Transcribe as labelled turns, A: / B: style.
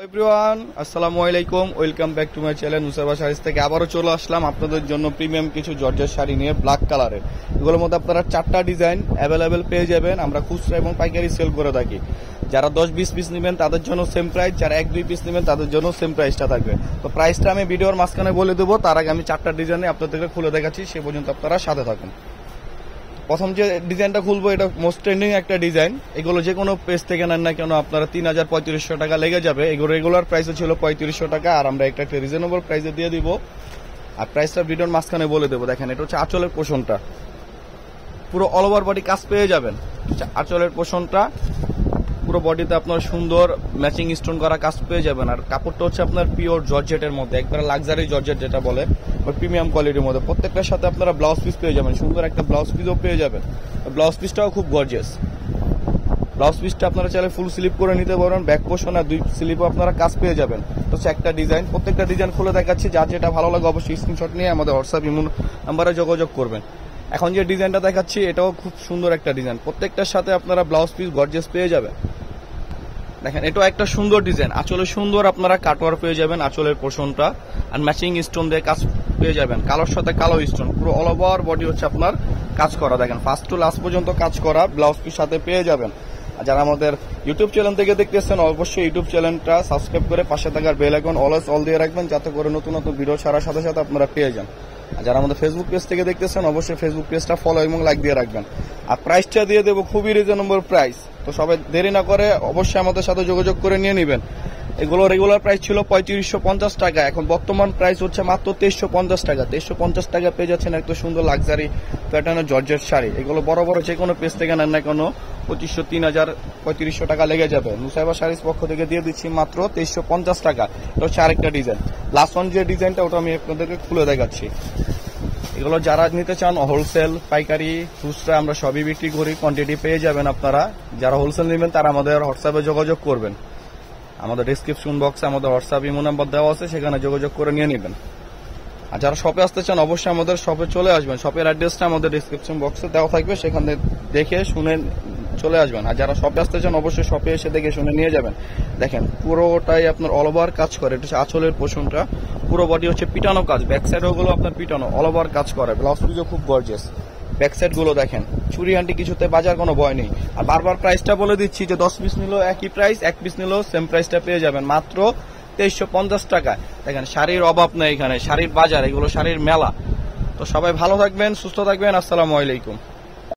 A: Everyone আসসালামু আলাইকুম, welcome back to my channel Nusaiba saris থেকে আবারও চলে আসলাম আপনাদের জন্য প্রিমিয়াম কিছু জর্জেট শাড়ি নিয়ে ব্ল্যাক কালারের। এগুলোর মধ্যে আপনারা 4টা ডিজাইন অ্যাভেলেবেল পেয়ে যাবেন। আমরা খুচরা এবং পাইকারি সেল করে থাকি। যারা 10-20 পিস নেবেন তাদের জন্য সেম প্রাইস, যারা 1-2 পিস নেবেন তাদের জন্য সেম প্রাইসটা থাকবে। তো প্রাইসটা আমি ভিডিওর মাঝখানে বলে দেবো, তার আগে আমি 4টা ডিজাইনে আপনাদেরকে খুলে দেখাচ্ছি, সে পর্যন্ত আপনারা সাথে থাকুন। প্রথম যে ডিজাইনটা খুলবো এটা মোস্ট ট্রেন্ডিং একটা ডিজাইন। এগুলো যে কোনো পেজ থেকে নেন না কেন আপনারা 3000-3500 টাকা লেগে যাবে। এগুলো রেগুলার প্রাইসে ছিল 3500 টাকা, আর আমরা একটা রিজনেবল প্রাইসে দিয়ে দিব। আর প্রাইসটা ভিডিওর মাঝখানে বলে দেবো। দেখেন, এটা হচ্ছে আঁচলের পোষণটা, পুরো অল ওভার বডি কাজ পেয়ে যাবেন। আঁচলের পোষণটা পুরো বডিতে আপনার সুন্দর ম্যাচিং স্টোন করা কাজ পেয়ে যাবেন। আর কাপড়টা হচ্ছে আপনার পিওর জর্জেটের মধ্যে, একবারে লাক্সারি জর্জেট যেটা বলে, ওই প্রিমিয়াম কোয়ালিটির মধ্যে। প্রত্যেকটার সাথে আপনারা ব্লাউজ পিস পেয়ে যাবেন, সুন্দর একটা ব্লাউজ পিসও পেয়ে যাবেন। ব্লাউজ পিসটাও খুব গর্জিয়াস। ব্লাউজ পিসটা আপনারা চাইলে ফুল স্লিপ করে নিতে পারেন, ব্যাক পোর্শন আর 2 স্লিপও আপনারা কাজ পেয়ে যাবেন। তো হচ্ছে একটা ডিজাইন, প্রত্যেকটা ডিজাইন খুলে দেখাচ্ছি। যার যেটা ভালো লাগে অবশ্যই স্ক্রিনশট নিয়ে আমাদের হোয়াটসঅ্যাপ ইমো নাম্বারে যোগাযোগ করবেন। এখন যে ডিজাইনটা দেখাচ্ছি এটাও খুব সুন্দর একটা ডিজাইন। প্রত্যেকটার সাথে আপনারা ব্লাউজ পিস গর্জিয়াস পেয়ে যাবেন। দেখেন, এটাও একটা সুন্দর ডিজাইন। আঁচলে সুন্দর আপনারা কাটওয়ার পেয়ে যাবেন, আঁচলের পোর্শনটা আর ম্যাচিং স্টোন দিয়ে কাজ পেয়ে যাবেন। কালোর সাথে কালো স্টোন, পুরো অল ওভার বডি হচ্ছে আপনার কাজ করা। দেখেন, ফার্স্ট টু লাস্ট পর্যন্ত কাজ করা ব্লাউজ পিস সাথে পেয়ে যাবেন। আর যারা আমাদের ইউটিউব চ্যানেল থেকে দেখতেছেন অবশ্যই ইউটিউব চ্যানেলটা সাবস্ক্রাইব করে পাশে থাকার বেল আইকন অলওয়েজ অল দিয়ে রাখবেন, যাতে করে নতুন নতুন ভিডিও ছাড়ার সাথে সাথে আপনারা পেয়ে যান। আর যারা আমাদের ফেসবুক পেজ থেকে দেখতেছেন অবশ্যই ফেসবুক পেজটা ফলো এবং লাইক দিয়ে রাখবেন। আর প্রাইসটা দিয়ে দেবো খুবই রিজনেবল প্রাইস। তো সবাই দেরি না করে অবশ্যই আমাদের সাথে যোগাযোগ করে নিয়ে নেবেন। এগুলো রেগুলার প্রাইস ছিল 3550 টাকা, এখন বর্তমান প্রাইস হচ্ছে মাত্র 2350 টাকা। 2350 টাকা পেয়ে যাচ্ছেন একটা সুন্দর লাক্সারি প্যাটার্নের জর্জেট শাড়ি। এগুলো বড় বড় যে কোনো পেজ থেকে নেন না কেন 2500, 3000, 3500 টাকা লেগে যাবে। নুসাইবা শাড়িজ পক্ষ থেকে দিয়ে দিচ্ছি মাত্র 2350 টাকা। এটা হচ্ছে আরেকটা ডিজাইন। লাস্ট ওয়ান যে ডিজাইনটা ওটা আমি আপনাদেরকে খুলে দেখাচ্ছি। এগুলো যারা নিতে চান হোলসেল, পাইকারি, খুচরা আমরা সবই বিক্রি করি, কোয়ান্টিটি পেয়ে যাবেন আপনারা। যারা হোলসেল নেবেন তারা আমাদের হোয়াটসঅ্যাপে যোগাযোগ করবেন। আমাদের ডিসক্রিপশন বক্সে আমাদের হোয়াটসঅ্যাপ ইমো নাম্বার দেওয়া আছে, সেখানে যোগাযোগ করে নিয়ে নেবেন। আর যারা শপে আসতে চান অবশ্যই আমাদের শপে চলে আসবেন। শপের অ্যাড্রেসটা আমাদের ডিসক্রিপশন বক্সে দেওয়া থাকবে, সেখানে দেখে শুনে চলে আসবেন। আর যারা শপে আসতে চান অবশ্যই শপে এসে দেখে শুনে নিয়ে যাবেন। দেখেন, পুরোটাই আপনার অল ওভার কাজ করে। এটা হচ্ছে আঁচলের পোর্শনটা, পুরো বডি হচ্ছে পিটানো কাজ। ব্যাক সাইড গুলো আপনার পিটানো, অল ওভার কাজ করে। ব্লাউজ পিসও খুব গর্জিয়াস। ব্যাক সাইড গুলো দেখেন, চুরি আন্টি কিছুতে বাজার কোনো ভয় নেই। আর বারবার প্রাইসটা বলে দিচ্ছি যে 10 পিস নিলেও একই প্রাইস, 1 পিস নিলেও সেম প্রাইসটা পেয়ে যাবেন মাত্র 2350 টাকা। দেখেন, শাড়ির অভাব নেই এখানে, শাড়ির বাজার, এগুলো শাড়ির মেলা। তো সবাই ভালো থাকবেন, সুস্থ থাকবেন। আসসালামু আলাইকুম।